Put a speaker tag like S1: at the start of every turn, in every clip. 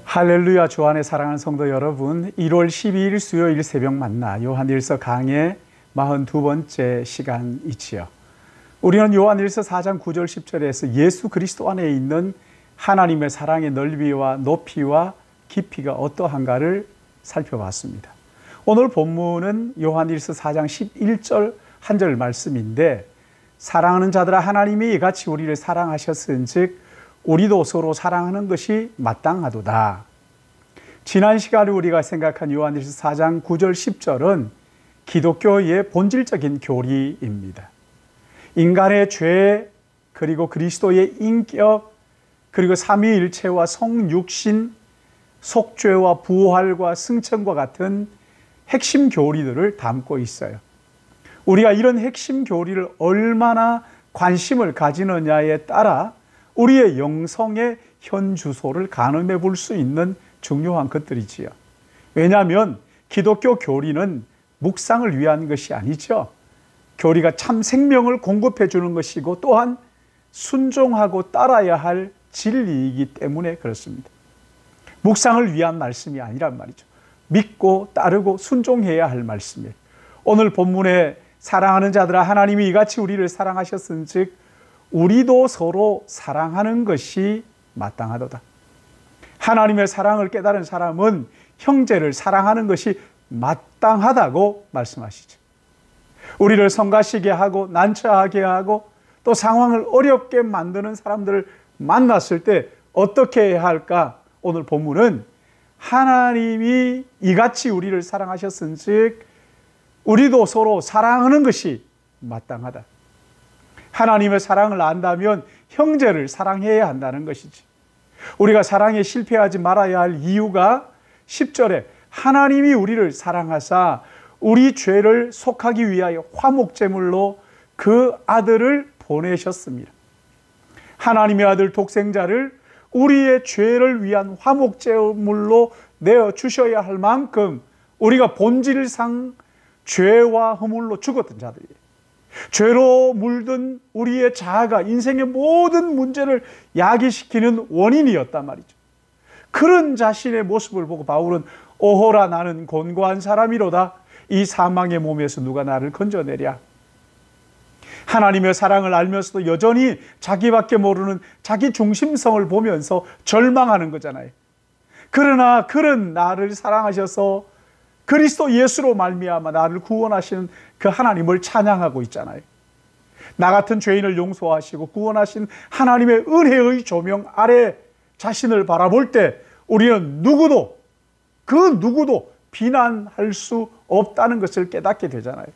S1: 할렐루야. 주 안에 사랑하는 성도 여러분, 1월 12일 수요일 새벽 만나 요한일서 강의 42번째 시간이지요. 우리는 요한일서 4장 9절 10절에서 예수 그리스도 안에 있는 하나님의 사랑의 넓이와 높이와 깊이가 어떠한가를 살펴봤습니다. 오늘 본문은 요한일서 4장 11절 한 절 말씀인데, 사랑하는 자들아 하나님이 이같이 우리를 사랑하셨은즉 우리도 서로 사랑하는 것이 마땅하도다. 지난 시간에 우리가 생각한 요한일서 4장 9절 10절은 기독교의 본질적인 교리입니다. 인간의 죄, 그리고 그리스도의 인격, 그리고 삼위일체와 성육신, 속죄와 부활과 승천과 같은 핵심 교리들을 담고 있어요. 우리가 이런 핵심 교리를 얼마나 관심을 가지느냐에 따라 우리의 영성의 현 주소를 가늠해 볼 수 있는 중요한 것들이지요. 왜냐하면 기독교 교리는 묵상을 위한 것이 아니죠. 교리가 참 생명을 공급해 주는 것이고 또한 순종하고 따라야 할 진리이기 때문에 그렇습니다. 묵상을 위한 말씀이 아니란 말이죠. 믿고 따르고 순종해야 할 말씀이에요. 오늘 본문에 사랑하는 자들아 하나님이 이같이 우리를 사랑하셨은즉 우리도 서로 사랑하는 것이 마땅하도다. 하나님의 사랑을 깨달은 사람은 형제를 사랑하는 것이 마땅하다고 말씀하시죠. 우리를 성가시게 하고 난처하게 하고 또 상황을 어렵게 만드는 사람들을 만났을 때 어떻게 해야 할까? 오늘 본문은 하나님이 이같이 우리를 사랑하셨은즉 우리도 서로 사랑하는 것이 마땅하다. 하나님의 사랑을 안다면 형제를 사랑해야 한다는 것이지. 우리가 사랑에 실패하지 말아야 할 이유가 10절에 하나님이 우리를 사랑하사 우리 죄를 속하기 위하여 화목제물로 그 아들을 보내셨습니다. 하나님의 아들 독생자를 우리의 죄를 위한 화목제물로 내어주셔야 할 만큼 우리가 본질상 죄와 허물로 죽었던 자들이에요. 죄로 물든 우리의 자아가 인생의 모든 문제를 야기시키는 원인이었단 말이죠. 그런 자신의 모습을 보고 바울은 오호라 나는 곤고한 사람이로다. 이 사망의 몸에서 누가 나를 건져내랴. 하나님의 사랑을 알면서도 여전히 자기밖에 모르는 자기 중심성을 보면서 절망하는 거잖아요. 그러나 그런 나를 사랑하셔서 그리스도 예수로 말미암아 나를 구원하시는 그 하나님을 찬양하고 있잖아요. 나 같은 죄인을 용서하시고 구원하신 하나님의 은혜의 조명 아래 자신을 바라볼 때 우리는 누구도 비난할 수 없다는 것을 깨닫게 되잖아요.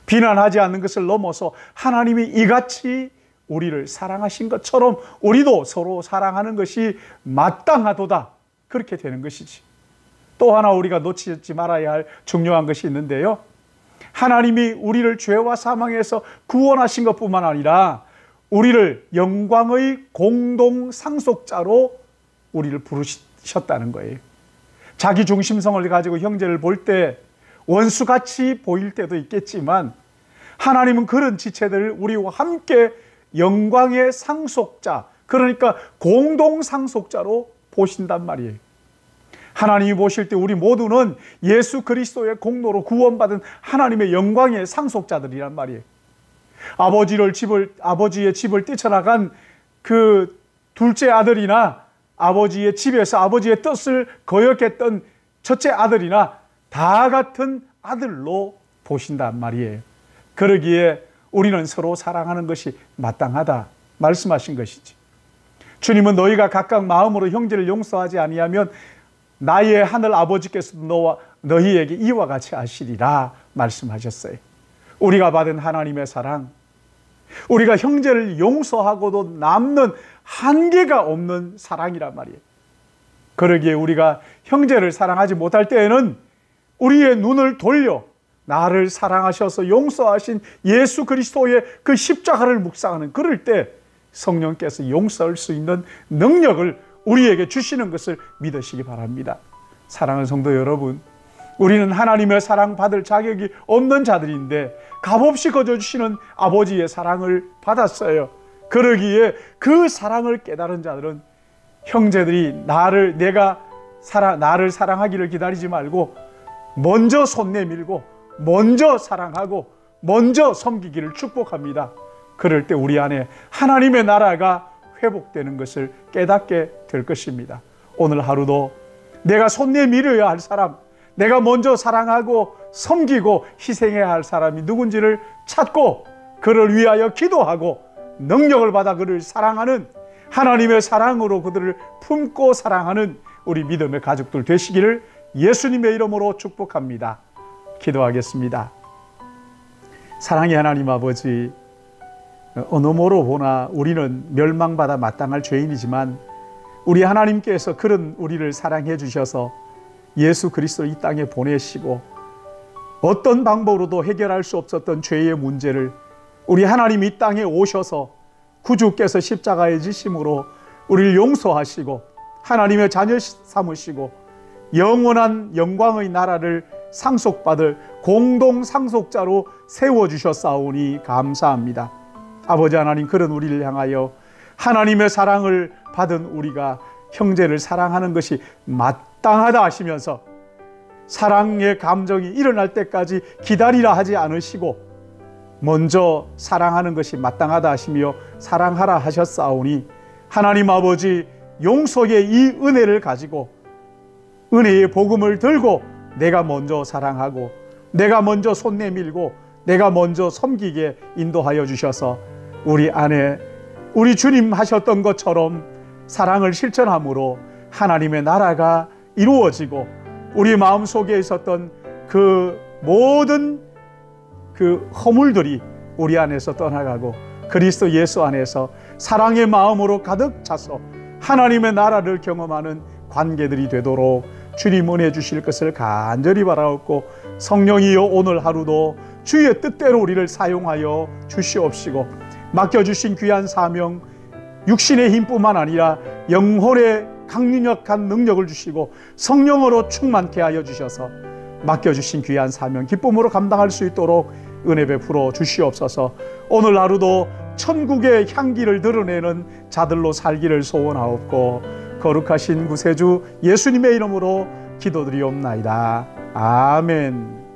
S1: 비난하지 않는 것을 넘어서 하나님이 이같이 우리를 사랑하신 것처럼 우리도 서로 사랑하는 것이 마땅하도다. 그렇게 되는 것이지. 또 하나 우리가 놓치지 말아야 할 중요한 것이 있는데요. 하나님이 우리를 죄와 사망에서 구원하신 것뿐만 아니라 우리를 영광의 공동 상속자로 우리를 부르셨다는 거예요. 자기 중심성을 가지고 형제를 볼 때 원수같이 보일 때도 있겠지만 하나님은 그런 지체들을 우리와 함께 영광의 상속자, 그러니까 공동 상속자로 보신단 말이에요. 하나님이 보실 때 우리 모두는 예수 그리스도의 공로로 구원받은 하나님의 영광의 상속자들이란 말이에요. 아버지의 집을 뛰쳐나간 그 둘째 아들이나 아버지의 집에서 아버지의 뜻을 거역했던 첫째 아들이나 다 같은 아들로 보신단 말이에요. 그러기에 우리는 서로 사랑하는 것이 마땅하다 말씀하신 것이지. 주님은 너희가 각각 마음으로 형제를 용서하지 아니하면 나의 하늘 아버지께서도 너희에게 이와 같이 하시리라 말씀하셨어요. 우리가 받은 하나님의 사랑, 우리가 형제를 용서하고도 남는 한계가 없는 사랑이란 말이에요. 그러기에 우리가 형제를 사랑하지 못할 때에는 우리의 눈을 돌려 나를 사랑하셔서 용서하신 예수 그리스도의 그 십자가를 묵상하는, 그럴 때 성령께서 용서할 수 있는 능력을 우리에게 주시는 것을 믿으시기 바랍니다. 사랑하는 성도 여러분, 우리는 하나님의 사랑 받을 자격이 없는 자들인데 값없이 거저주시는 아버지의 사랑을 받았어요. 그러기에 그 사랑을 깨달은 자들은 형제들이 내가 나를 사랑하기를 기다리지 말고 먼저 손 내밀고 먼저 사랑하고 먼저 섬기기를 축복합니다. 그럴 때 우리 안에 하나님의 나라가 회복되는 것을 깨닫게 될 것입니다. 오늘 하루도 내가 손 내밀어야 할 사람, 내가 먼저 사랑하고 섬기고 희생해야 할 사람이 누군지를 찾고 그를 위하여 기도하고 능력을 받아 그를 사랑하는, 하나님의 사랑으로 그들을 품고 사랑하는 우리 믿음의 가족들 되시기를 예수님의 이름으로 축복합니다. 기도하겠습니다. 사랑의 하나님 아버지, 어느 모로 보나 우리는 멸망받아 마땅할 죄인이지만 우리 하나님께서 그런 우리를 사랑해 주셔서 예수 그리스도를 이 땅에 보내시고 어떤 방법으로도 해결할 수 없었던 죄의 문제를 우리 하나님 이 땅에 오셔서 구주께서 십자가에 지심으로 우리를 용서하시고 하나님의 자녀 삼으시고 영원한 영광의 나라를 상속받을 공동 상속자로 세워주셨사오니 감사합니다. 아버지 하나님, 그런 우리를 향하여 하나님의 사랑을 받은 우리가 형제를 사랑하는 것이 마땅하다 하시면서 사랑의 감정이 일어날 때까지 기다리라 하지 않으시고 먼저 사랑하는 것이 마땅하다 하시며 사랑하라 하셨사오니 하나님 아버지, 용서의 이 은혜를 가지고 은혜의 복음을 들고 내가 먼저 사랑하고 내가 먼저 손 내밀고 내가 먼저 섬기게 인도하여 주셔서 우리 안에 우리 주님 하셨던 것처럼 사랑을 실천함으로 하나님의 나라가 이루어지고 우리 마음속에 있었던 그 모든 그 허물들이 우리 안에서 떠나가고 그리스도 예수 안에서 사랑의 마음으로 가득 차서 하나님의 나라를 경험하는 관계들이 되도록 주님 은혜 주실 것을 간절히 바라옵고, 성령이여 오늘 하루도 주의 뜻대로 우리를 사용하여 주시옵시고 맡겨주신 귀한 사명, 육신의 힘뿐만 아니라 영혼의 강력한 능력을 주시고 성령으로 충만케 하여 주셔서 맡겨주신 귀한 사명 기쁨으로 감당할 수 있도록 은혜 베풀어 주시옵소서. 오늘 하루도 천국의 향기를 드러내는 자들로 살기를 소원하옵고 거룩하신 구세주 예수님의 이름으로 기도드리옵나이다. 아멘.